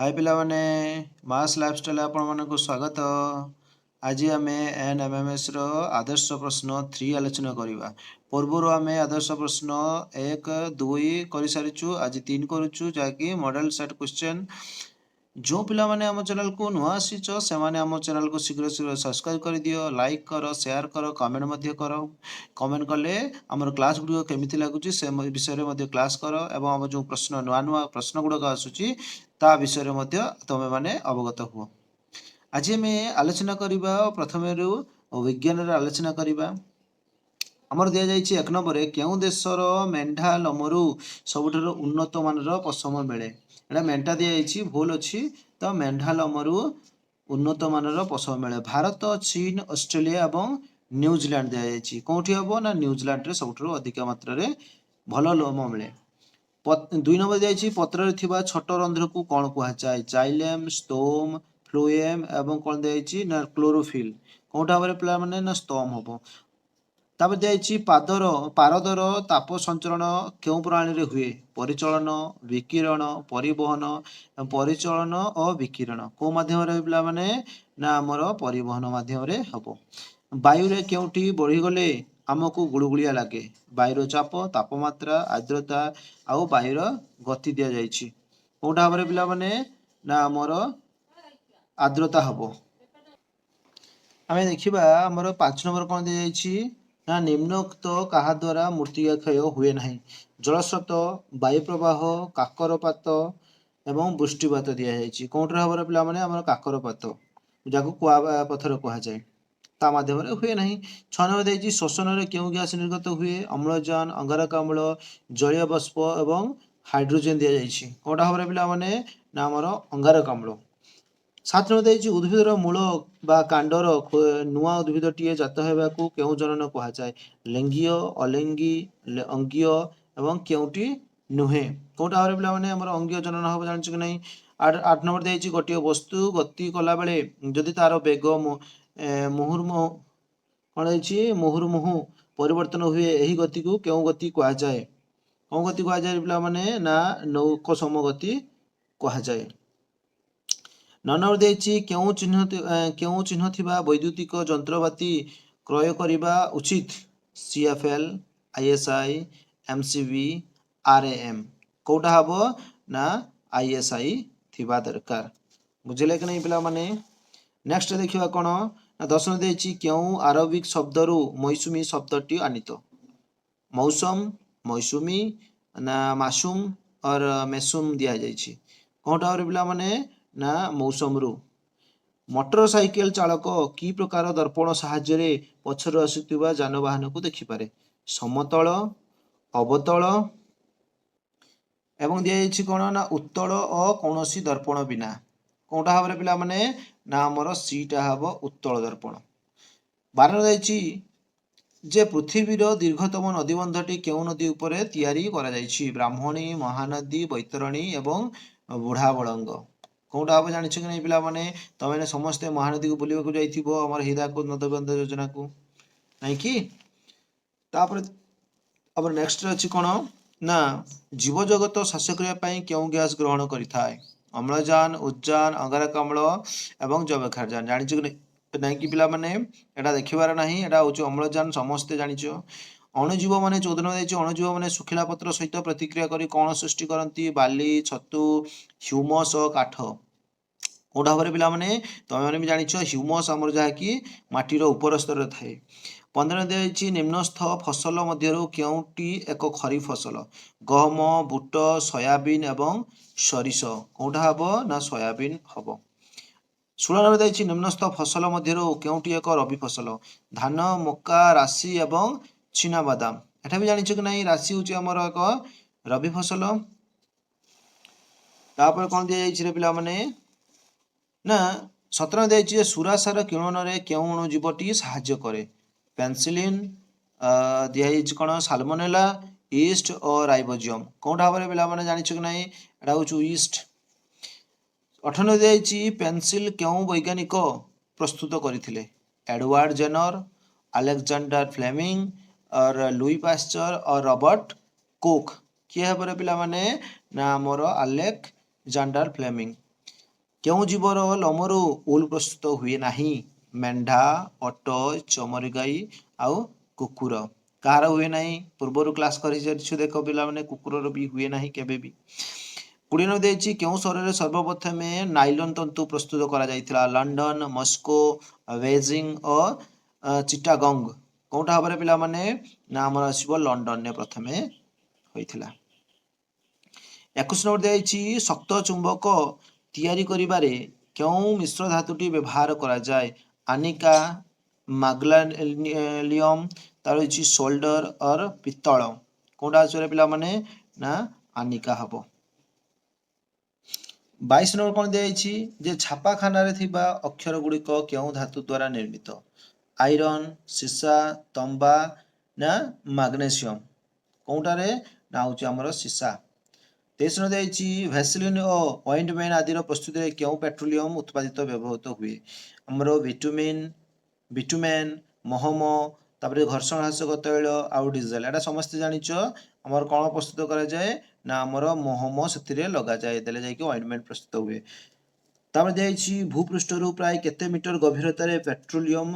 हाय पिला माने मास लाइफस्टाइल आपण मानक स्वागत। आज आम एनएमएमएस रो आदर्श प्रश्न 3 आलोचना करवा। पूर्वर आम आदर्श प्रश्न 1 2 कर सारीचु, आज 3 करूचु जहाँकि मॉडल सेट क्वेश्चन। जो पिला माने आम चैनल को नुआ आसीच से माने आम चैनल को शीघ्र शीघ्र सब्सक्राइब कर दियो, लाइक करो, शेयर करो, कमेंट मध्य करो। कमेंट कले आमर क्लास गुड़िक केमिति लागुची से विषय रे मध्य क्लास करो एवं आम जो प्रश्न नुआ नुआ प्रश्न गुड़क आसुची ता विषय रे मध्य तमे माने अवगत हुओ। आज आम आलोचना करबा प्रथम विज्ञान रे आलोचना करबा। आमर दिया जाइछि 1 नंबर केउ देशर मेंढा लोमरू सबुठारु उन्नत मानर पशम मिले। एटा मेंढा दिया जाइछि, भूल अछि तो मेंढा लोमरू उन्नत मानर पशम मिले। भारत, चीन, ऑस्ट्रेलिया एवं न्यूजीलैंड दिया जाइछि। कोठी हबो ना न्यूजीलैंड रे सबुठारु अधिक मात्रा रे भलो लोम मिले। 2 नंबर दिया पत्र रे थिबा छोट रंध्र को कौन कहा जाए? जाइलेम, स्टोम, फ्लोएम एवं कौन दिया ना क्लोरोफिल। कौटा भाବରେ पिला माने ना स्टोम हबो। तापर दिया पारदर ताप संचरण क्यों प्रणाली रे हुए? परिचलन, विकिरण, परिवहन, परिचलन और विकिरण को माध्यम रे पिला माने ना हमर परिवहन माध्यम रे हबो। वायु रे केउठी बढ़ी गले आमको गुड़गुड़िया लगे? वायुर चाप, तापमात्रा, आर्द्रता आउ वायुर गति दिया जाइछि। कोटा भाବରେ पिला माने ना हमर आर्द्रता हबो। आमे देखिबा हमर 5 नंबर कोन दिया जाइछि ना निम्नोक्त कहा द्वारा मृत्तिका क्षय हुए नहीं? जलस्रोत, वायु प्रवाह, काकरपात एवं वृष्टिपात दिया जाइछि। कोंटर भाବରେ पिला माने हमर काकरपात जाको कुआ पत्थर कहा जाए ता माध्यम रे हुए नहीं। 6 नंबर देइछि श्वसन रे केउ गैस निर्गत हुए? अम्लजान, अंगारकाम्ल, जलीय बाष्प एवं हाइड्रोजन दिया जाइछि। कोटा भाବରେ पिला माने ना हमर अंगारकाम्ल। 7 नंबर देइछि उद्भिदर मूल बा कांडर नुआ उद्भिदटीए जात हेबाकू केउ जनन कहा जाए? लिंगीय, अलिंगी, अंगीय एवं केउटी नुहे। कोटा भाବରେ पिला माने हमर अंगीय जनन हबो जानिछ कि नहीं। 8 नंबर देइछि गोटिए वस्तु गति कला बेले जदि तार वेग मुहुर्मुहु कोन देइछि मुहुर्मुहु परिवर्तन हुए, एही गति को केउ गति कहा जाए? कौन गति कहा जाए पिला माने ना नौक समगति कहा जाए। 9 नंबर देइछि केउ चिन्ह थिबा वैद्युतिक जंत्रपाती क्रय करिबा उचित? CFL, ISI, MCB, RAM. कोटा हबो ना आईएसआई थिबा दरकार। बुझिले कि नहीं पिला माने। नेक्स्ट देखिबा कोन ना 10 नंबर देइछि केउ अरबिक शब्दरु मौसुमी शब्दटी आनित? मौसम, मौसुमी ना मासूम और मेसुम दिया जाइछि। कोटा भाବରେ पिला माने ना मौसमरू। मोटर साइकेल चालक की प्रकार दर्पण साहाय्य पछरु आसुथिबा जानवाहन को देखिपारे? समतल, अवतल एवं दिया जाइछि कोन ना उत्तल और कौनसी दर्पण बिना। कोटा भाବରେ पिला माने ना हमर सीटा हबो उत्तल दर्पण। 12 जाइछि जे पृथ्वीर दीर्घतम नदीबंधटी केउ नदी उपरे तैयारी करा जाइछि? ब्राह्मणी, महानदी, बैतरणी एवं बुढ़ाबलंग। कोटा हबो जानिछ कि नहीं पिला माने। तमे समस्त महानदी को बुलिबा को जाइथिबो हमर हिराकुद नदीबंध योजना को नहीं कि। तापर अब नेक्स्ट अछि कोन ना जीव जगत श्वासक्रिया पई केउ गैस ग्रहण करिथाय? अम्लजान, उद्जान, अंगारकाम्ल एवं जैवक्षारजान। जानिछ कि नहीं कि पिला माने एटा देखिबार नहीं। एटा होची अम्लजान समस्त जानिछो। अणुजीव माने 14 नंबर देइछि अणुजीव माने सुखिला पत्र सहित प्रतिक्रिया करी कोन सृष्टि करंती? बाली, छतु, ह्यूमस और काठ। कोटा भाବରେ पिला माने तमे माने भी जानिछो ह्यूमस हमर जहा कि माटीर ऊपर स्तर थाए। 15 देइछि निम्नस्थ फसल मध्यरु केउटी एक खरीफ फसल? गहम, बुट, सोयाबीन एवं सरिष। कोटा हबो ना सोयाबीन हबो। 16 नंबर देइछि निम्नस्थ फसल मध्यरु केउटी एक रबी फसल? धान, मक्का, राशि एवं चीना बादाम। एटा भी जानिछो कि नहीं राशि होची हमर एक रबी फसल। तापर कोन दिया जाइछि रे पिला माने ना 17 देइछि सुरासार किरण रे केउ अणुजीवटी साहाय्य करे? पेनिसिलिन दिया जाइछि कोन साल्मोनेला, ईस्ट और राइबोसोम। कोटा भाବରେ पिला माने जानिछो कि नहीं एटा होची ईस्ट। 98 देइछि पेंसिल केउ वैज्ञानिक प्रस्तुत करथिले? एडवर्ड जेनर, अलेक्जेंडर फ्लेमिंग और लुई पास्चर और रॉबर्ट कोक। किए भाବରେ पिला माने ना हमर अलेक्जेंडर फ्लेमिंग। କେଉଁ ଜୀବର ଲୋମରୁ ଉଲ୍ ପ୍ରସ୍ତୁତ ହୁଏ ନାହିଁ? ମେଣ୍ଢା, ଓଟ, ଚମରି ଗାଈ ଆଉ କୁକୁର। କାହାର ହୁଏ ନାହିଁ? ପୂର୍ବରୁ କ୍ଲାସ୍ କରିସାରିଛୁ ଦେଖ ପିଲାମାନେ, କୁକୁରର ବି ହୁଏ ନାହିଁ କେବେ ବି। 20 ଦେଇଛି କେଉଁ ସହରରେ ସର୍ବପ୍ରଥମେ ନାଇଲନ୍ ତନ୍ତୁ ପ୍ରସ୍ତୁତ କରାଯାଇଥିଲା? ଲଣ୍ଡନ, ମସ୍କୋ, ବେଜିଂ ଓ ଚିଟାଗଙ୍ଗ। କୋଉଟା ହବରେ ପିଲାମାନେ? ନା ଆମର ଆସିବ ଲଣ୍ଡନରେ ପ୍ରଥମେ ହୋଇଥିଲା। 21 ଦିଆଯାଇଛି ଶକ୍ତ ଚୁମ୍ବକ ତିଆରି କରିବାରେ କେଉଁ ମିଶ୍ର ଧାତୁଟି ବ୍ୟବହାର କରାଯାଏ? ଆନିକା, ମାଗ୍ନେଲିୟମ, ତାର ହେଉଛି ସୋଲ୍ଡର ଅର ପିତ୍ତଳ। କୋଉଟା ଆସିବ ପିଲାମାନେ? ନା ଆନିକା ହବ। 22 ନମ୍ବର କଣ ଦିଆଯାଇଛି? ଯେ ଛାପାଖାନାରେ ଥିବା ଅକ୍ଷର ଗୁଡ଼ିକ କେଉଁ ଧାତୁ ଦ୍ୱାରା ନିର୍ମିତ? ଆଇରନ୍, ସୀସା, ତମ୍ବା ନା ମାଗ୍ନେସିୟମ? କୋଉଟାରେ? ନା ହେଉଛି ଆମର ସୀସା। 23 ଦିଆଯାଇଛି ଭେସଲିନ୍ ଓ ଅଏଣ୍ଟମେଣ୍ଟ ଆଦିର ପ୍ରସ୍ତୁତିରେ କେଉଁ ପେଟ୍ରୋଲିୟମ ଉତ୍ପାଦିତ ବ୍ୟବହୃତ ହୁଏ? ଆମର ବିଟୁମେନ୍, ମହମ, ତାପରେ ଘର୍ଷଣ ନାଶକ ତୈଳ ଆଉ ଡିଜେଲ। ଏଟା ସମସ୍ତେ ଜାଣିଛ ଆମର କଣ ପ୍ରସ୍ତୁତ କରାଯାଏ? ନା ଆମର ମହମ ସେଥିରେ ଲଗାଯାଏ, ଦେଲେ ଯାଇକି ଅଏଣ୍ଟମେଣ୍ଟ ପ୍ରସ୍ତୁତ ହୁଏ। ତାପରେ ଦିଆଯାଇଛି ଭୂପୃଷ୍ଠରୁ ପ୍ରାୟ କେତେ ମିଟର ଗଭୀରତାରେ ପେଟ୍ରୋଲିୟମ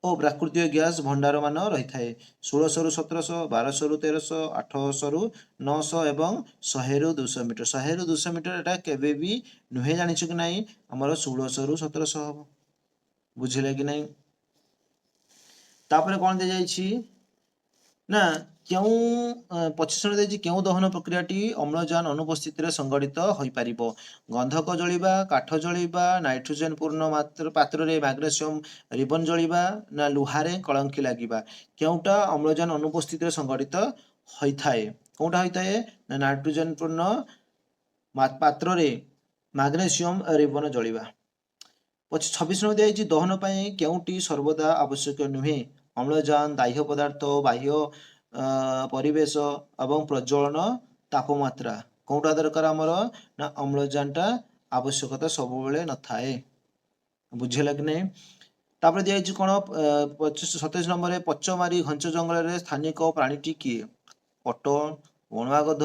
ଓ ପ୍ରାକୃତିକ ଗ୍ୟାସ ଭଣ୍ଡାର ମାନ ରହିଥାଏ? 1600 ରୁ 1700, 1200 ରୁ 1300, 800 ରୁ 900 ଏବଂ 100 ରୁ 200 ମିଟର। 100 ରୁ 200 ମିଟର ଏଟା କେବେ ବି ନୁହେଁ, ଜାଣିଛୁ କି ନାହିଁ? ଆମର 1600 ରୁ 1700 ହବ। ବୁଝିଲେ କି ନାହିଁ? ତାପରେ କଣ ଦିଆଯାଇଛି? ନା କେଉଁ 25 ଦେଇଛି କେଉଁ ଦହନ ପ୍ରକ୍ରିୟାଟି ଅମ୍ଳଜାନ ଅନୁପସ୍ଥିତିରେ ସଂଗଠିତ ହୋଇପାରିବ? ଗନ୍ଧକ ଜଳିବା, କାଠ ଜଳିବା, ନାଇଟ୍ରୋଜେନ ପୂର୍ଣ୍ଣ ପାତ୍ରରେ ମାଗ୍ନେସିୟମ ରିବନ ଜଳିବା ନା ଲୁହାରେ କଳଙ୍କି ଲାଗିବା? କେଉଁଟା ଅମ୍ଳଜାନ ଅନୁପସ୍ଥିତିରେ ସଂଗଠିତ ହୋଇଥାଏ? କୋଉଟା ହୋଇଥାଏ? ନା ନାଇଟ୍ରୋଜେନ ପୂର୍ଣ୍ଣ ପାତ୍ରରେ ମାଗ୍ନେସିୟମ ରିବନ ଜଳିବା। 26 ନମ୍ବର ଦିଆଯାଇଛି ଦହନ ପାଇଁ କେଉଁଟି ସର୍ବଦା ଆବଶ୍ୟକ ନୁହେଁ? ଅମ୍ଳଜାନ, ଦାହ୍ୟ ପଦାର୍ଥ, ବାହ୍ୟ ପରିବେଶ ଏବଂ ପ୍ରଜ୍ୱଳନ ତାପମାତ୍ରା। କୋଉଟା ଦରକାର ଆମର? ନା ଅମ୍ଳଜାନଟା ଆବଶ୍ୟକତା ସବୁବେଳେ ନଥାଏ। ବୁଝିହେଲା କି ନାହିଁ? ତାପରେ ଦିଆଯାଇଛି କଣ? 27 ନମ୍ବରରେ ପଚମାରୀ ଘଞ୍ଚ ଜଙ୍ଗଲରେ ସ୍ଥାନିକ ପ୍ରାଣୀଟି କିଏ? ଓଟ, ବଣୁଆ ଗଧ,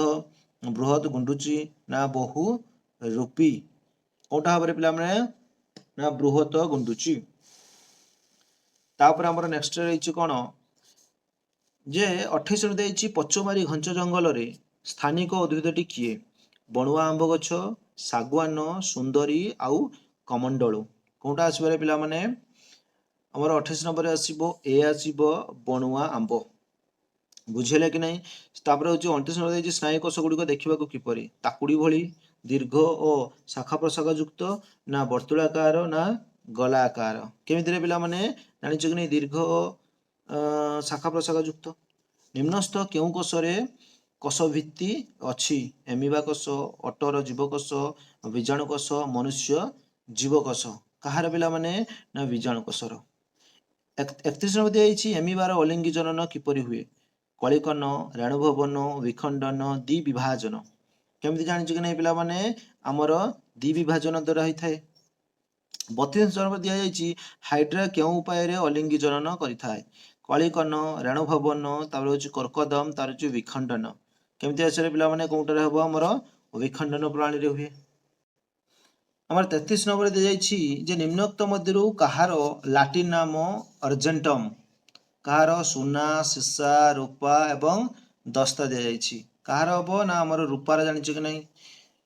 ବୃହତ ଗୁଣ୍ଡୁଚି ନା ବହୁ ରୂପୀ? କୋଉଟା ଭାବରେ ପିଲାମାନେ? ନା ବୃହତ ଗୁଣ୍ଡୁଚି। ତାପରେ ଆମର ନେକ୍ସଟ ରହିଛି କଣ? ଯେ 28 ଦେଇଛି ପଚମାରୀ ଘଞ୍ଚ ଜଙ୍ଗଲରେ ସ୍ଥାନିକ ଉଦ୍ଭିଦଟି କିଏ? ବଣୁଆ ଆମ୍ବ ଗଛ, ଶାଗୁଆନ, ସୁନ୍ଦରୀ ଆଉ କମଣ୍ଡଳୁ। କୋଉଟା ଆସିବ ପିଲାମାନେ? ଆମର 28 ନମ୍ବରରେ ଆସିବ ଏ ଆସିବ ବଣୁଆ ଆମ୍ବ। ବୁଝିହେଲା କି ନାହିଁ? ତାପରେ ହଉଛି 29 ନମ୍ବର ଦେଇଛି ସ୍ନାୟୁ କୋଷ ଗୁଡ଼ିକ ଦେଖିବାକୁ କିପରି? ତାକୁଡ଼ି ଭଳି, ଦୀର୍ଘ ଓ ଶାଖା ପ୍ରଶାଖା ଯୁକ୍ତ ନା ବର୍ତ୍ତୁଳାକାର ନା ଗଲାକାର? କେମିତିରେ ପିଲାମାନେ? ଜାଣିଛ କି ନାହିଁ? ଦୀର୍ଘ ଶାଖା ପ୍ରଶାଖା ଯୁକ୍ତ। ନିମ୍ନସ୍ଥ କେଉଁ କୋଷରେ କୋଷ ଭିତ୍ତି ଅଛି? ଏମିବା କୋଷ, ଓଟର ଜୀବକୋଷ, ବୀଜାଣୁ କୋଷ, ମନୁଷ୍ୟ ଜୀବକୋଷ। କାହାର ପିଲାମାନେ? ନା ବୀଜାଣୁ କୋଷର। 31 ନମ୍ବର ଦିଆଯାଇଛି ଏମିବାର ଅଲିଙ୍ଗି ଜନନ କିପରି ହୁଏ? କଳିକନ, ରେଣୁଭବନ, ବିଖଣ୍ଡନ, ଦ୍ୱିବିଭାଜନ। କେମିତି ଜାଣିଛୁ କି ନାହିଁ ପିଲାମାନେ? ଆମର ଦ୍ୱିବିଭାଜନ ଦ୍ୱାରା ହେଇଥାଏ। 32 ନମ୍ବର ଦିଆଯାଇଛି ହାଇଡ୍ରା କେଉଁ ଉପାୟରେ ଅଲିଙ୍ଗି ଜନନ କରିଥାଏ? କଳିକନ, ରେଣୁଭବନ, ତାପରେ ହଉଛି କର୍କଦମ, ତାର ହଉଛି ବିଖଣ୍ଡନ। କେମିତି ଆସିଲେ ପିଲାମାନେ? କୋଉଟାରେ ହବ? ଆମର ବିଖଣ୍ଡନ ପ୍ରଣାଳୀରେ ହୁଏ। ଆମର 33 ନମ୍ବରରେ ଦିଆଯାଇଛି ଯେ ନିମ୍ନୋକ୍ତ ମଧ୍ୟରୁ କାହାର ଲାଟିନ ନାମ ଅର୍ଜେଣ୍ଟମ? କାହାର ସୁନା, ସୀସା, ରୂପା ଏବଂ ଦସ୍ତା ଦିଆଯାଇଛି। କାହାର ହବ? ନା ଆମର ରୂପାର। ଜାଣିଛୁ କି ନାହିଁ?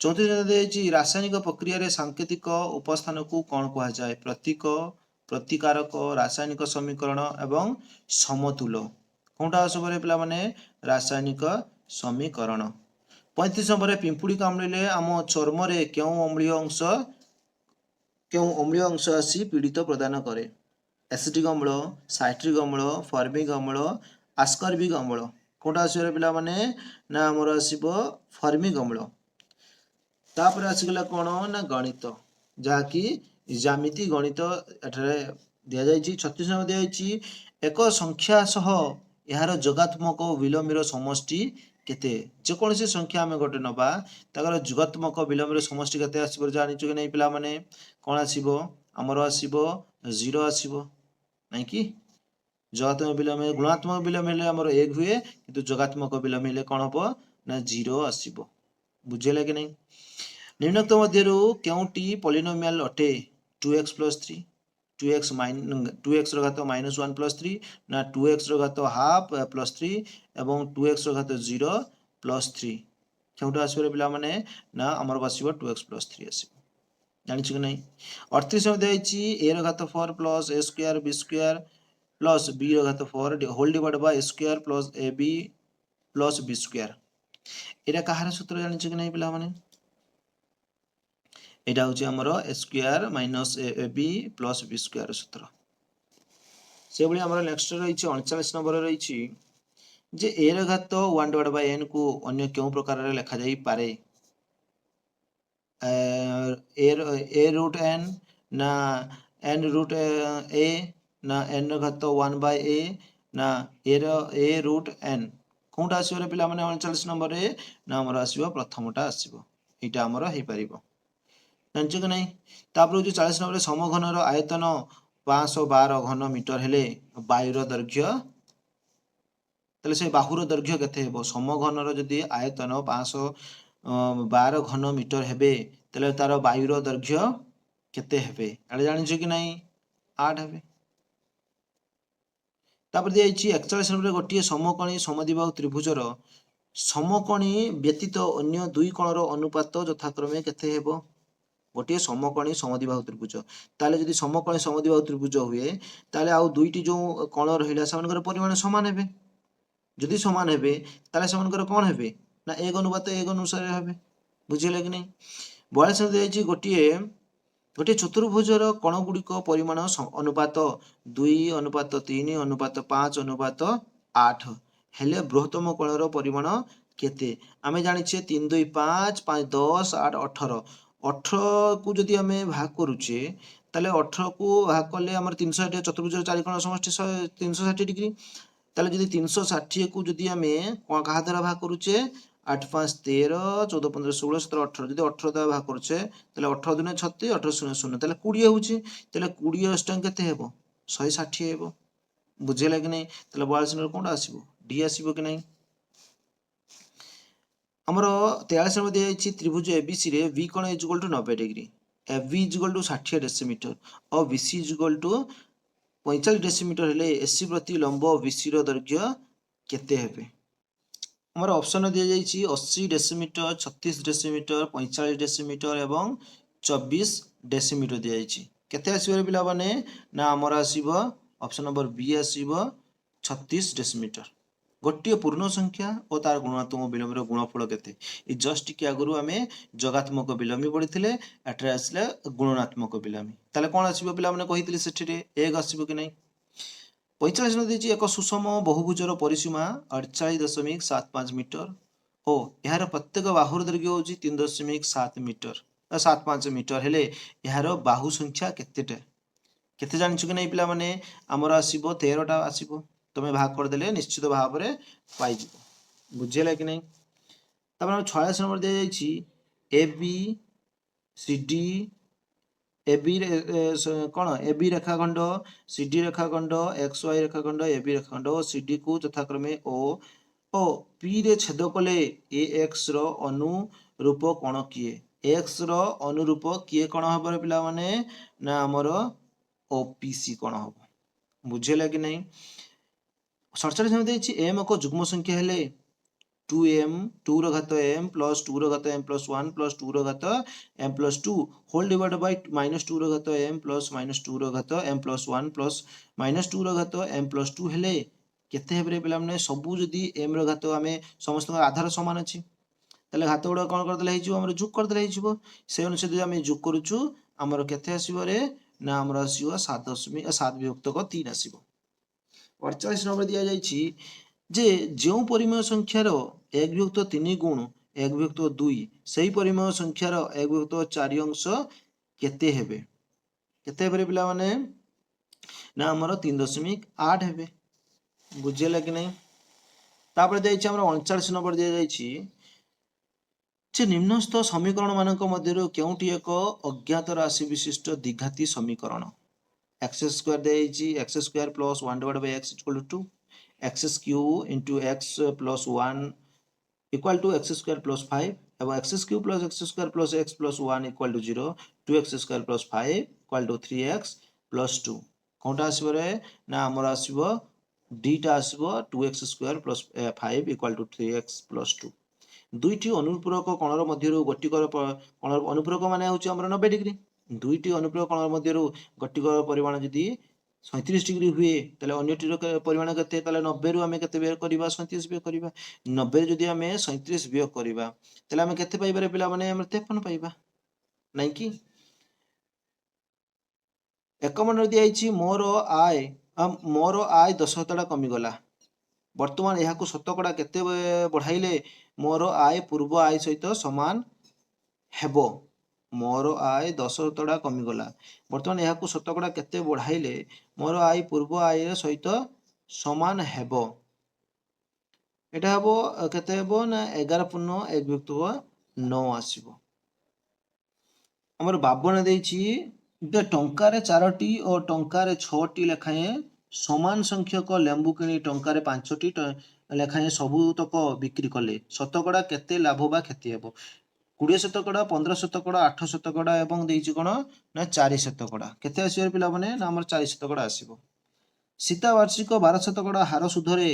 34 ଦିଆଯାଇଛି ରାସାୟନିକ ପ୍ରକ୍ରିୟାରେ ସାଙ୍କେତିକ ଉପସ୍ଥାନକୁ କଣ କୁହାଯାଏ? ପ୍ରତୀକ, ପ୍ରତିକାରକ, ରାସାୟନିକ ସମୀକରଣ ଏବଂ ସମତୁଲ। କୋଉଟା ଆସିବ ପିଲାମାନେ? ରାସାୟନିକ ସମୀକରଣ। 35 ନମ୍ବରରେ ପିମ୍ପୁଡ଼ି କାମୁଡ଼ିଲେ ଆମ ଚର୍ମରେ କେଉଁ ଅମ୍ଳୀୟ ଅଂଶ ଆସି ପୀଡ଼ିତ ପ୍ରଦାନ କରେ? ଏସିଟିକ୍ ଅମ୍ଳ, ସାଇଟ୍ରିକ୍ ଅମ୍ଳ, ଫର୍ମିକ୍ ଅମ୍ଳ, ଆସ୍କର୍ବିକ୍ ଅମ୍ଳ। କୋଉଟା ଆସିବ ପିଲାମାନେ? ନା ଆମର ଆସିବ ଫର୍ମିକ୍ ଅମ୍ଳ। ତାପରେ ଆସିଗଲା କଣ? ନା ଗଣିତ, ଯାହାକି ଜ୍ୟାମିତି ଗଣିତ ଏଠାରେ ଦିଆଯାଇଛି। 36 ନମ୍ବର ଦିଆଯାଇଛି ଏକ ସଂଖ୍ୟା ସହ ଏହାର ଯୋଗାତ୍ମକ ବିଲୋମୀର ସମଷ୍ଟି କେତେ? ଯେକୌଣସି ସଂଖ୍ୟା ଆମେ ଗୋଟେ ନବା, ତାଙ୍କର ଯୁଗାତ୍ମକ ବିଲୋମୀର ସମଷ୍ଟି କେତେ ଆସିବ? ଜାଣିଛୁ କି ନାହିଁ ପିଲାମାନେ? କଣ ଆସିବ? ଆମର ଆସିବ 0 ଆସିବ, ନାଇଁ କି? ଯୋଗାତ୍ମକ ବିଲୋମ, ଗୁଣାତ୍ମକ ବିଲୋମ ହେଲେ ଆମର 1 ହୁଏ, କିନ୍ତୁ ଯୋଗାତ୍ମକ ବିଲୋମ ହେଲେ କଣ ହବ? ନା 0 ଆସିବ। ବୁଝିହେଲା କି ନାହିଁ? निम्नोक्त मध्यरु केउटी पॉलिनोमियल अटे 2x + 3 2x रो घात -1 + 3 ना 2x रो घात हाफ +3 एवं 2x रो घात 0 + 3 केउटा आसीबो पिला माने ना हमर बसिबो 2x + 3 आसीबो जानि छि कि नै 38 मध्ये आइछि a रो घात 4 + a square b square plus b रो घात 4 whole divide by a square plus ab plus b square एटा कहार सूत्र जानि छि कि नै पिला माने एटा होची हमरो a square minus ab plus b square सूत्र से भली हमरो नेक्स्ट रहिछि 39 नंबर रहिछि जे a रो घात 1 डिवाइड बाय n को अन्य केउ प्रकार रे लिखा जाई पारे a रूट n ना n रूट a ना n रो घात 1 बाय a ना a रूट n कोनटा आसीबो रे पिला माने 39 नंबर रे ना हमरो आसीबो प्रथमटा आसीबो एटा हमरो हे परिबो जानिछु कि नै तापर जो 40 नंबर समघन रो आयतन 512 घन मीटर हेले वायुर दैर्घ्य तले से बाहुर दैर्घ्य केते हेबो समघन रो जदी आयतन 512 घन मीटर हेबे तले तार वायुर दैर्घ्य केते हेबे आले जानिछु कि नै 8 हेबे तापर दि आइछि 41 नंबर गोटिए समकोणी समद्विबाहु त्रिभुजर समकोणी व्यतीत अन्य दुई कोणर अनुपात यथाक्रमे केते हेबो गोटे समकोणी समद्विबाहु त्रिभुज ताले जदि समकोणी समद्विबाहु त्रिभुज हुए ताले आउ दुईटी जो कोण रहिला सेमानकर परिमाण समान हेबे जदि समान हेबे ताले सेमानकर कोन हेबे ना एक अनुपात एक अनुसार हेबे बुझिले कि नै 42 मध्ये आइछि गोटे चतुर्भुजर कोण गुडिक परिमाण अनुपात 2 अनुपात 3 अनुपात 5 अनुपात 8 हेले बृहत्तम कोणर परिमाण केते आमे जानिछे 3 2 5 5 10 8 18 18 को जदि आमे भाग करूचे ताले 18 को भाग करले हमर 360 चतुर्भुज चारि कोण समष्टि 360 डिग्री ताले जदि 360 को जदि आमे कहा द्वारा भाग करूचे 8 5 13 14 15 16 17 18 जदि 18 द्वारा भाग करूचे ताले 18 दुने 36 18 0 0 ताले 20 होउची ताले 20 अष्टांग केते हेबो 160 हेबो बुझिला कि नै ताले 42 नंबर कोनटा आसीबो डी आसीबो कि नै हमरो 43 मध्ये आइछि त्रिभुज एबीसी रे v कोण is equal to 90 degree F is equal to 60 decimetre और BC is equal to 45 decimetre हेले एसी प्रति लंब बीसी रो दैर्घ्य केते हेबे हमर ऑप्शन दिया जाइछि 80 डेसीमीटर 36 डेसीमीटर 45 डेसीमीटर एवं 24 डेसीमीटर दिया जाइछि केते आसीबो पिला माने ना हमर आसीबो ऑप्शन नंबर बी आसीबो 36 डेसीमीटर गोटे पूर्ण संख्या और तार गुणात्मक विलोम गुणफल केते इ जस्ट टिके आगुरु आमे जोगात्मक विलोमी पढिथिले एटरे आसले गुणात्मक विलोमी ताले कोन आसीबो पिला माने कहिथिले सेठिरे 1 आसीबो कि नै 45 न देछि एक सुषम बहुभुजर परिसीमा 48.75 मीटर ओ एहार प्रत्येक बाहुर दैर्घ्य होछि 3.7 मीटर 75 मीटर हेले एहार बाहु संख्या केतेटा केते जानिछु कि नै पिला माने हमर आसीबो 13 टा आसीबो तमे भाग कर देले निश्चित भाव रे पाई जिवो बुझिला कि नै तब हम 46 नंबर दे जाइछि A B C D A B कोन ए बी रेखाखंड सी डी रेखाखंड एक्स वाई रेखाखंड ए बी रेखाखंड और सी डी को यथाक्रमे ओ पी रे छेद कले ए एक्स रो अनुरूप कोण किए एक्स रो अनुरूप किए कोण हबो रे पिला माने ना हमरो ओपीसी कोण हबो बुझिला कि नै 47 मध्ये देछि m को जुग्म संख्या हेले 2m 2 रो घात m प्लस 2 रो घात m प्लस 1 प्लस 2 रो घात m plus 2 whole divide by -2 रो घात m प्लस -2 रो घात m प्लस 1 प्लस -2 रो घात m प्लस 2 हेले केते हेबरे पिला माने सबु जदी m रो घात हमें समस्त आधार समान अछि तले घात गुडा कोन कर देले हिजो हमर जुग कर देले हिजो से अनुसार जदी हमें जुग करूछु हमर केते आसीबो रे ना हमर आसीबो 7 विभक्त 3 आसीबो 48 नंबर दिया जाइछि जे जो परिमेय संख्यार 1/3 गुण 1/2 सही परिमेय संख्यार 1/4 अंश केते हेबे पिला माने ना हमर 3.8 हेबे बुझिला कि नै तापर देइछि हमर 39 नंबर दिया जाइछि जे निम्नस्थ समीकरण मानक मध्यरु केउटी एक अज्ञात राशि विशिष्ट द्विघाती समीकरण x स्क्वायर देइछि x square plus 1 divide by x equal to x cube into x plus 1 equal to x square plus 5 এবং x cube plus x square plus x plus 1 equal to 0 2x square plus 5 equal to 3x plus 2 कोनटा आसीबो रे ना हमर आसीबो d टा आसीबो 2x square plus 5 equal to 3x plus 2 दुईटी अनुपूरक कोणर मध्यरु गटिकर कोणर अनुपूरक माने होची हमर 90 डिग्री दुईटी अनुपूरक कोणर मध्यरु गटिकर परिमाण जदि 37 डिग्री हुए ताले अन्यटीर परिमाण केते ताले 90 रु आमे केते वियोग करबा 37 वियोग करबा 90 जदि आमे 37 वियोग करबा ताले आमे केते पाइबा रे पिला माने आमे 53 पाइबा नै कि एक मन दिया आइछि मोर आय 10 कमी गला वर्तमान यहाँ शतकड़ा केते बढ़ाइले मोर आय पूर्व आय सहित समान हेबो मोर आय 10 कमीगला वर्तमान यहाँ शतकड़ा केते बढ़ाइले मोर आय पूर्व आय सहित समान हेबो एटा हेबो केते हेबो ना 11 पूर्ण 1 विभक्त 9 आसीबो हमर 52 देछि जे टंकारे 4टी और टंकारे 6टी लेखाए समान संख्यक लेंबू किणी टंकारे 5टी लेखाए सबुतक बिक्री कले शतकड़ा केते लाभ बा क्षति हेबो 20 शतकड़ा 15 शतकड़ा 8 शतकड़ा एवं देछि कोन ना 4 शतकड़ा केते आसीबो पिला माने ना हमर 4 शतकड़ा आसीबो सीता वार्षिक 12 शतकड़ा हार सुधरे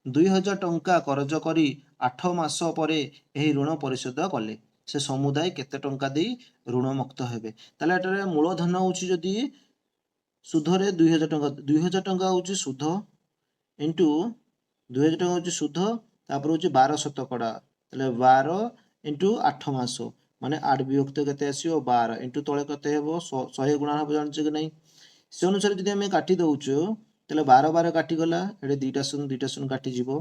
2000 टंका कर्ज करी 8 मास परे एही ऋण परिशोध कले से समुदाय केते टंका दे ऋण मुक्त हेबे ताले एटारे मूलधन होउची जदी सुधरे 2000 टंका होउची सुध इनटू 2000 टंका होउची सुध तापर होउची 12 शतकड़ा ताले 12 इनटू 8 मास माने 8 विभक्त केते आसीयो 12 इनटू तळे केते हेबो 100 गुणा हेबो जानछ कि नै से अनुसार जदी हमें काटी दउछु ताले 12 12 काटी गला एडे दुईटा शून्य काटी जीवो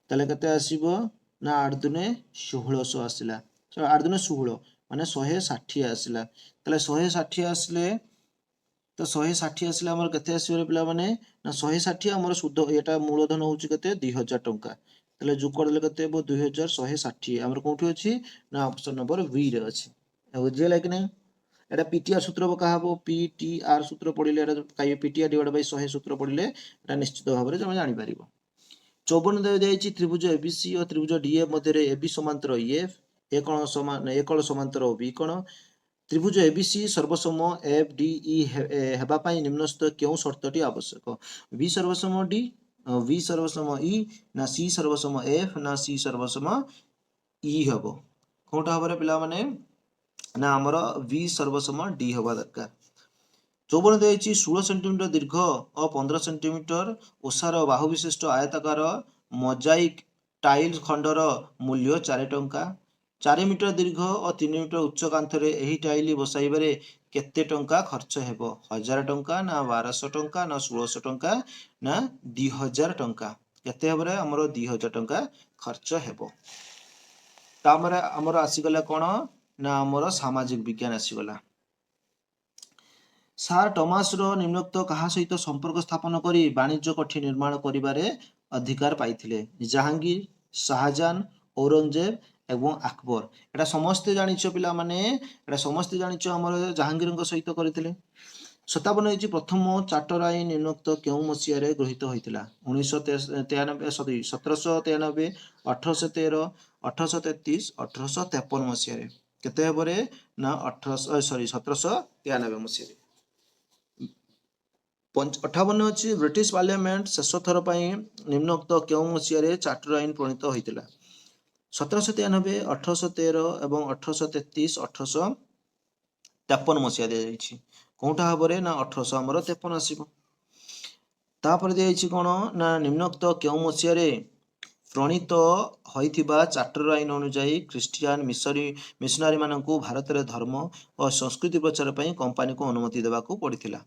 ताले केते आसीबो ना 8 दुने 1600 आसिला 8 दुने 16 माने 160 आसिला ताले 160 आसले तो 160 आसले हमर केते आसीबो पिला माने ना 160 हमर शुद्ध एटा मूलधन होउची केते 2000 टंका ताले जोग करले केते हेबो 2160 हमर कोठी अछि ना ऑप्शन नंबर बी रे अछि बुझियला कि नै एटा पीटीआर सूत्र बका हबो पीटीआर सूत्र पढिले एटा काई पीटीआर डिवाइड बाय 100 सूत्र पढिले एटा निश्चित भाबरे जमे जानि परिबो 54 दे जायछि त्रिभुज एबीसी और त्रिभुज डीएफ मध्य रे एबी समांतर एफ ए कोण समान ए कोण समांतर बी कोण त्रिभुज एबीसी सर्वसम एफ डी ई हेबा पई निम्नस्थ केउ शर्तटी आवश्यक बी सर्वसम डी वी सर्वसम ई ना सी सर्वसम एफ ना सी सर्वसम ई हबो कोटा हबरे पिला माने ना हमर वी सर्वसम डी हबा दरकार 54 देछि 16 सेंटीमीटर दीर्घ और 15 सेंटीमीटर ओसार बाहु विशिष्ट आयताकार मोजाइक टाइल खंडर मूल्य 4 टंका 4 मीटर दीर्घ और 3 मीटर उच्च कांथरे एही टाइल बसाइबारे केते टंका खर्च हेबो 1000 टंका ना 1200 टंका ना 1600 टंका ना 2000 टंका केते हेबरे हमरो 2000 टंका खर्च हेबो तामरे हमरो आसीगला कोन ना हमरो सामाजिक विज्ञान आसीगला सार टमास रो निम्नोक्त कहा सहित संपर्क स्थापन करी वाणिज्य कठी निर्माण करिबारे अधिकार पाइथिले जहांगीर शाहजहान औरंगजेब एवं अकबर एटा समस्त जानिछो पिला माने एटा समस्त जानिछो हमर जहांगीर सहित करथिले 57 हेछि प्रथम चार्टर आईन निम्नोक्त केउ मसिया रे गृहीत होइतिला 1993 सॉरी 1793 1813 1833 1853 मसिया रे केते हेबरे ना 18 सॉरी 1793 मसिया रे 58 अछि ब्रिटिश पार्लियामेंट शेष थर पई निम्नोक्त केउ मसिया रे चार्टर आईन प्रणीत होइतिला 1793 1813 एवं 1833 1853 मसिया दे जाइछि कोठा हबरे ना 1800 हमर 53 आसीबो तापर दे जाइछि कोन ना निम्नोक्त केउ मसिया रे प्रणीत होइथिबा चार्टर आईन अनुसार क्रिश्चियन मिशनरी मानकु भारत रे धर्म और संस्कृति प्रचार पई कंपनी को अनुमति देबा को पड़िथिला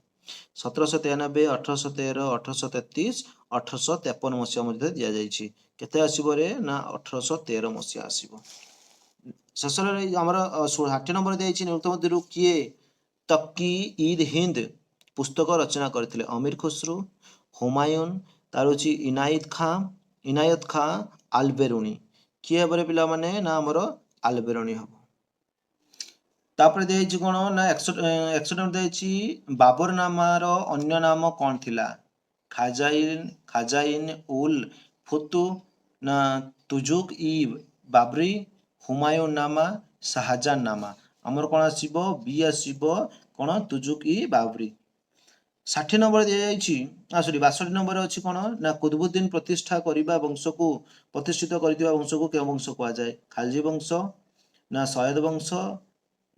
1793 1813 1833 1853 मसिया मध्ये दिया जाइछि केते आसीबो रे ना 1813 मसिया आसीबो शेषरे हमर 60 नंबर दिया निम्नलिखित मध्यरु किए तकी ईद हिंद पुस्तक रचना करथिले अमीर खुसरो हुमायून तारुचि इनायत खां आलबेरुनी किए बरे पिला माने ना हमर आलबेरुनी हबो तापर देछि कोन ना 100 नंबर देछि बाबर नामार अन्य नाम कोन थिला खाजाइन उल फुतु ना तुजुक ई बाबरी हुमायूं नामा शाहजाहान नामा आमर कौन आसीबो बी आसीबो कौन तुजुकी बाबरी 60 नंबर दिया सॉरी 62 नंबर अच्छी कौन ना कुतुबुद्दीन प्रतिष्ठा करने वंश को प्रतिष्ठित करथिबा वंश को क्यों वंश कहा जाए खालजी वंश ना सयद वंश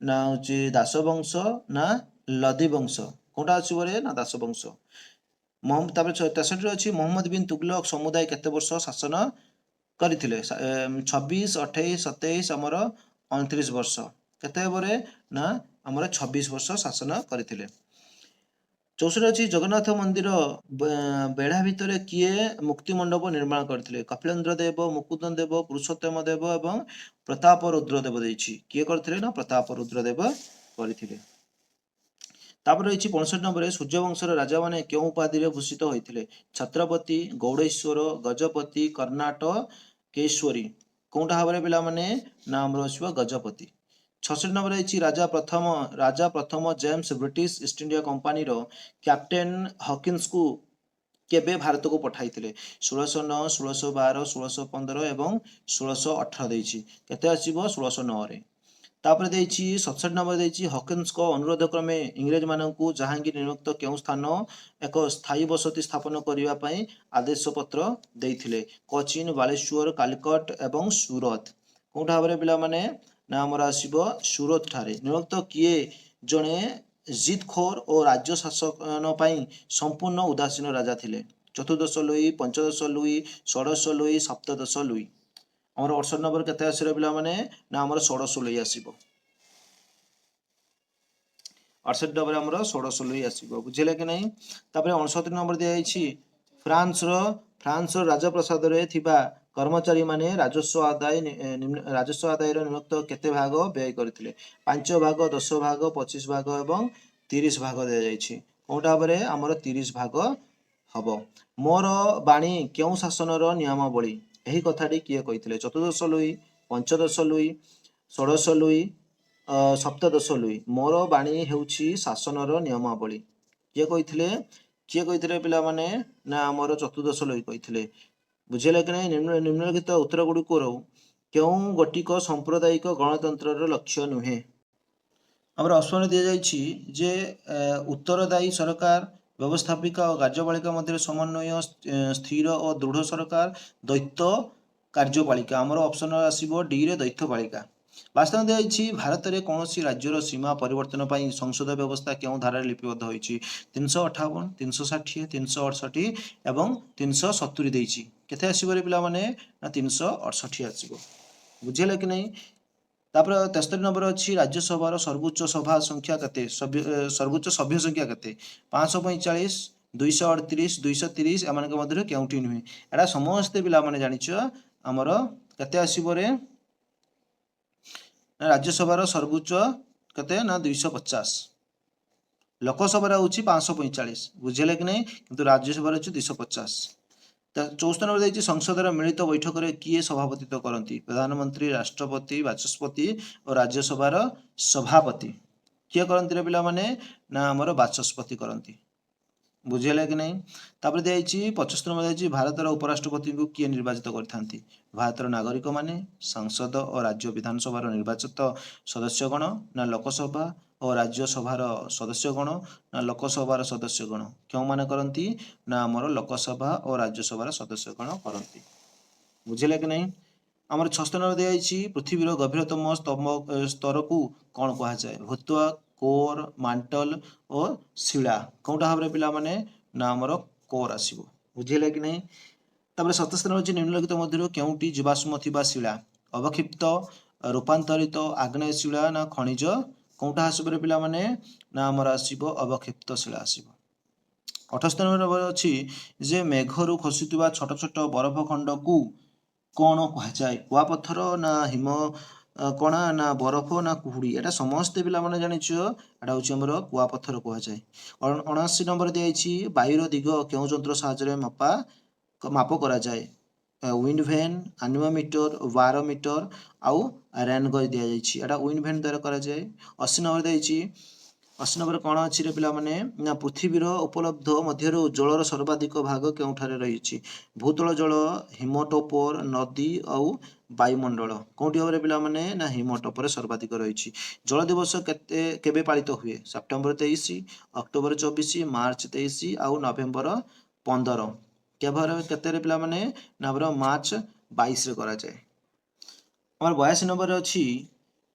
ना हूँ दास वंश ना लदी वंश कौटा आसो ना दास वंश 63 अच्छी मोहम्मद बिन तुगलक समुदाय केते वर्ष शासन करथिले 26 28 27 आमर 29 वर्ष केते बरे ना आमर 26 वर्ष शासन करथिले 64 अच्छी जगन्नाथ मंदिर बेढ़ा भितर किए मुक्ति मंडप निर्माण करथिले कपिलेन्द्र देव मुकुंदन देव पुरुषोत्तम देव एवं प्रताप रुद्रदेव देछि किए करथिले ना प्रताप रुद्रदेव करथिले तापर रही 65 नंबर सूर्यवंशर राजा माने केउं उपाधि भूषित होइथिले छत्रपति गौड़ेश्वर गजपति कर्णाटकेश्वरी कोउटा भाबरे पिला माने नाम रहिबो गजपति 66 नंबर रही राजा प्रथम James British East India Company रो कैप्टेन हॉकिंस को केबे भारत को पठाइथिले 1609 1612 1615 एवं 1618 देछि केते आसीबो 1609 रे तापर देछि 67 नंबर देछि हॉकिंस को अनुरोध क्रमे इंग्रज माननकु जहांगीर नियुक्त केउ स्थान एक स्थायी बसति स्थापन करिवा पई आदेश पत्र देइथिले कोचिन बालेश्वर कालिकट एवं सूरत कोउठा भाबरे पिला माने ना हमर आसीबो सूरत ठारे नियुक्त किए जणे जितखोर और राज्य शासन पई संपूर्ण उदासीन राजा थिले चतुर्दश लुई पंचदश लुई षोडश लुई सप्तदश लुई आमर 68 नंबर केते आसीरे पिला माने ना हमर षोडश लुई आसीबो 68 नंबर हमर षोडश लुई आसीबो बुझिले कि नहीं तापर 69 नंबर दिया जाइछि फ्रांस रो राजप्रसाद रे थिबा कर्मचारी माने राजस्व आदाय रो नियुक्त केते भाग व्यय करथिले 5 भाग 10 भाग 25 भाग एवं 30 भाग दिया जाइछि कोउटा बरे हमर 30 भाग हबो मोर बाणी केउ शासन रो नियमावली एही कथाटी किए कहिथिले चतुर्दश लुई पंचदश लुई षोडश लुई सप्तदश लुई मोर बाणी हेउछि शासन रो नियमावली किए कहिथिले पिला माने ना हमर चतुर्दश लुई कहिथिले बुझिले कि नहीं निम्नलिखित उत्तर गुड़िक केउ गोटिक सांप्रदायिक गणतंत्र रो लक्ष्य नुहे आमर ऑप्शन दिया जाइछि जे उत्तरदायी सरकार व्यवस्थापिका और कार्यपालिका मध्य समन्वय स्थिर और दृढ़ सरकार दैत्य कार्यपालिका आमर ऑप्शन आसीबो डी रे दैत्यपालिका वास्तव दिया भारत में कौन राज्यर सीमा परिवर्तन पर संसद व्यवस्था क्यों धारा लिपिबद्ध होती 358 360 368 एवं 370 देछि केते आसीबो रे पिला माने ना 368 आसीबो बुझिले कि नहीं तापर 73 नंबर अच्छी राज्यसभा सर्वोच्च सभा संख्या केते सर्वोच्च सभ्य संख्या केते 545 238 230 एमान के मध्य केउटी नुहे एडा समस्त पिला माने जानिछो हमर केते आसीबो रे राज्यसभा सर्वोच्च केते ना 250 लोकसभा हूँ 545 बुझे कि नहीं किंतु राज्यसभा हूँ 250 64 नंबर देखिए संसद मिलित बैठक में किए सभापतित्व करती प्रधानमंत्री राष्ट्रपति बाचस्पति और राज्यसभार सभापति किए करती पिला माने ना आमर बाचस्पति करती बुझेगा कि नहीं तापर दिखाई 75 नंबर दिखाई भारतर उपराष्ट्रपति को किए निर्वाचित करथांती भारतर नागरिक माने संसद और राज्य विधानसभा निर्वाचित सदस्यगण ना लोकसभा और राज्यसभार सदस्यगण ना लोकसभार सदस्यगण क्यों माने करती ना आमर लोकसभा और राज्यसभार सदस्यगण करती बुझेगा कि नहीं आमर 76 नंबर दिखाई पृथ्वीर गभीरतम स्तर को कौन कह जाए भूत्वा कोर मांटल और शिला कौटा भाव पिला माने ना आमर कोर आसीबो बुझिले कि नहीं तापर 77 नंबर निम्नलिखित मध्य केउटी जीवाश्म थिबा शिला अवक्षिप्त रूपांतरित आग्नेय शिला ना खनिज कौटा आसीबो पिला माने ना आमर आसीबो अवक्षिप्त शिला आसीबो 78 नंबर अच्छी जे मेघरू खसुवा छोट छोट बरफ खंड को कौन कह जाए कुआपथर ना हिम कणा ना बरफ ना कुहुड़ी एटा समस्त पिला माने जानिछो एटा होछि हमर कुआपथर कह जाए 79 नंबर दियाइछि वायुर दिग केउ यंत्र साहाय्य माप करा जाए विंड वैन एनिमोमीटर बारोमीटर आउ रेन गज दिया जाइछि एटा विंड वैन द्वारा करा जाए 80 नंबर दियाइछि ଅଶୀ ନମ୍ବର କ'ଣ ଅଛି ରେ ପିଲାମାନେ ନା ପୃଥିବୀର ଉପଲବ୍ଧ ମଧ୍ୟରୁ ଜଳର ସର୍ବାଧିକ ଭାଗ କେଉଁଠାରେ ରହିଛି? ଭୂତଳ ଜଳ, ହିମଟୋପର, ନଦୀ ଆଉ ବାୟୁମଣ୍ଡଳ। କେଉଁଠି ହବରେ ପିଲାମାନେ ନା ହିମଟୋପରେ ସର୍ବାଧିକ ରହିଛି। ଜଳ ଦିବସ କେବେ ପାଳିତ ହୁଏ? ସେପ୍ଟେମ୍ବର 23, ଅକ୍ଟୋବର 24, ମାର୍ଚ୍ଚ 23 ଆଉ ନଭେମ୍ବର 15। କେତେରେ ପିଲାମାନେ ନା ଆମର ମାର୍ଚ୍ଚ 22ରେ କରାଯାଏ। ଆମର 82 ନମ୍ବରରେ ଅଛି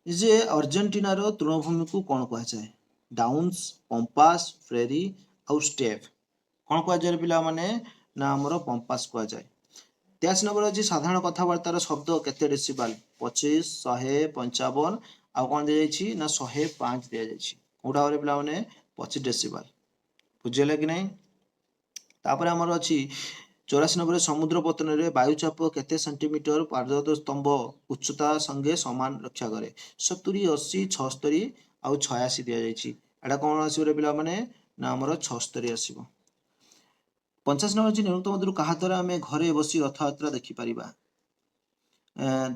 ଯେ ଆର୍ଜେଣ୍ଟିନାର ତୃଣଭୂମିକୁ କ'ଣ କୁହାଯାଏ? ଡାଉନ୍ସ, ପମ୍ପାସ, ପ୍ରେରି ଆଉ ଷ୍ଟେପ୍। କ'ଣ କୁହାଯାଏ ପିଲାମାନେ ନା ଆମର ପମ୍ପାସ କୁହାଯାଏ। 83 ନମ୍ବର ଅଛି ସାଧାରଣ କଥାବାର୍ତ୍ତାର ଶବ୍ଦ କେତେ ଡେସିବାଲ? 25, 100, 55 ଆଉ କ'ଣ ଦିଆଯାଇଛି ନା 105 ଦିଆଯାଇଛି। କୋଉଟା ହବରେ ପିଲାମାନେ 25 ଡେସିବାଲ। ବୁଝିଲେ କି ନାହିଁ? ତାପରେ ଆମର ଅଛି 84 ନମ୍ବରରେ ସମୁଦ୍ର ପତନରେ ବାୟୁଚାପ କେତେ ସେଣ୍ଟିମିଟର ପାରଦ ସ୍ତମ୍ଭ ଉଚ୍ଚତା ସଙ୍ଗେ ସମାନ ରକ୍ଷା କରେ? 70, 80, 76 ଆଉ 86 ଦିଆଯାଇଛି। ଏଇଟା କ'ଣ ଆସିବ ପିଲାମାନେ ନା ଆମର 76 ଆସିବ। 50 ନମ୍ବର ଅଛି ନିମ୍ନୋକ୍ତ ମଧ୍ୟରୁ କାହା ଦ୍ୱାରା ଆମେ ଘରେ ବସି ରଥଯାତ୍ରା ଦେଖିପାରିବା?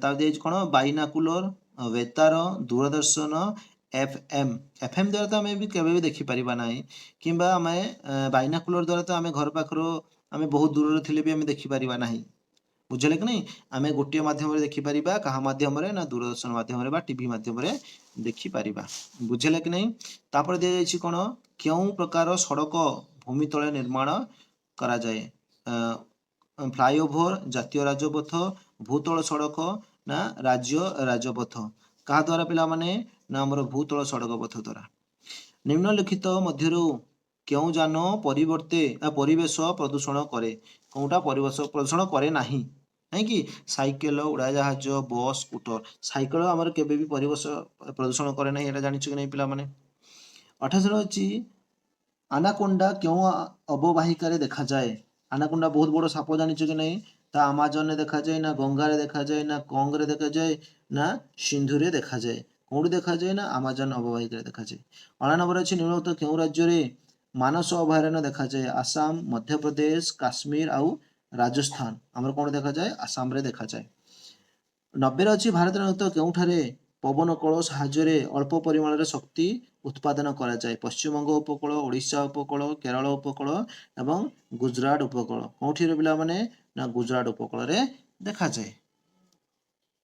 ତାର ଦିଆଯାଇଛି କ'ଣ ବାଇନାକୁଲର, ବେତାର, ଦୂରଦର୍ଶନ, FM। FM ଦ୍ୱାରା ତ ଆମେ ବି କେବେ ବି ଦେଖିପାରିବା ନାହିଁ, କିମ୍ବା ଆମେ ବାଇନାକୁଲର ଦ୍ୱାରା ତ ଆମେ ଘର ପାଖରୁ ଆମେ ବହୁତ ଦୂରରେ ଥିଲେ ବି ଆମେ ଦେଖିପାରିବା ନାହିଁ। ବୁଝିଲେ କି ନାହିଁ? ଆମେ ଗୋଟିଏ ମାଧ୍ୟମରେ ଦେଖିପାରିବା, କାହା ମାଧ୍ୟମରେ ନା ଦୂରଦର୍ଶନ ମାଧ୍ୟମରେ ବା ଟିଭି ମାଧ୍ୟମରେ ଦେଖିପାରିବା। ବୁଝିଲେ କି ନାହିଁ? ତାପରେ ଦିଆଯାଇଛି କ'ଣ କେଉଁ ପ୍ରକାର ସଡ଼କ ଭୂମି ତଳେ ନିର୍ମାଣ କରାଯାଏ? ଫ୍ଲାଇଓଭର, ଜାତୀୟ ରାଜପଥ, ଭୂତଳ ସଡ଼କ ନା ରାଜ୍ୟ ରାଜପଥ। କାହା ଦ୍ୱାରା ପିଲାମାନେ ନା ଆମର ଭୂତଳ ସଡ଼କ ପଥ ଦ୍ୱାରା। ନିମ୍ନଲିଖିତ ମଧ୍ୟରୁ କେଉଁ ଯାନ ପରିବେଶ ପ୍ରଦୂଷଣ କରେ? କେଉଁଟା ପରିବେଶ ପ୍ରଦୂଷଣ କରେ ନାହିଁ? କାହିଁକି? ସାଇକେଲ, ଉଡ଼ାଜାହାଜ, ବସ୍, ସ୍କୁଟର। ସାଇକେଲ ଆମର କେବେ ବି ପରିବେଶ ପ୍ରଦୂଷଣ କରେ ନାହିଁ, ଏଇଟା ଜାଣିଛୁ କି ନାହିଁ ପିଲାମାନେ? 28 ଅଛି ଆନାକୋଣ୍ଡା କେଉଁ ଅବବାହିକାରେ ଦେଖାଯାଏ? ଆନାକୋଣ୍ଡା ବହୁତ ବଡ଼ ସାପ, ଜାଣିଛୁ କି ନାହିଁ? ତା ଆମାଜନରେ ଦେଖାଯାଏ, ନା ଗଙ୍ଗାରେ ଦେଖାଯାଏ, ନା କଙ୍ଗରେ ଦେଖାଯାଏ, ନା ସିନ୍ଧୁରେ ଦେଖାଯାଏ। କୋଉଠି ଦେଖାଯାଏ ନା ଆମାଜନ ଅବବାହିକାରେ ଦେଖାଯାଏ। 99 ଅଛି ନିମ୍ନୋକ୍ତ କେଉଁ ରାଜ୍ୟରେ ମାନସ ଅଭୟାରଣ୍ୟ ଦେଖାଯାଏ? ଆସାମ, ମଧ୍ୟପ୍ରଦେଶ, କାଶ୍ମୀର ଆଉ ରାଜସ୍ଥାନ। ଆମର କ'ଣ ଦେଖାଯାଏ? ଆସାମରେ ଦେଖାଯାଏ। 90 ଅଛି ଭାରତର କେଉଁଠାରେ ପବନ କଳ ସାହାଯ୍ୟରେ ଅଳ୍ପ ପରିମାଣରେ ଶକ୍ତି ଉତ୍ପାଦନ କରାଯାଏ? ପଶ୍ଚିମବଙ୍ଗ ଉପକୂଳ, ଓଡ଼ିଶା ଉପକୂଳ, କେରଳ ଉପକୂଳ ଏବଂ ଗୁଜରାଟ ଉପକୂଳ। କେଉଁଠିରେ ପିଲାମାନେ ନା ଗୁଜରାଟ ଉପକୂଳରେ ଦେଖାଯାଏ।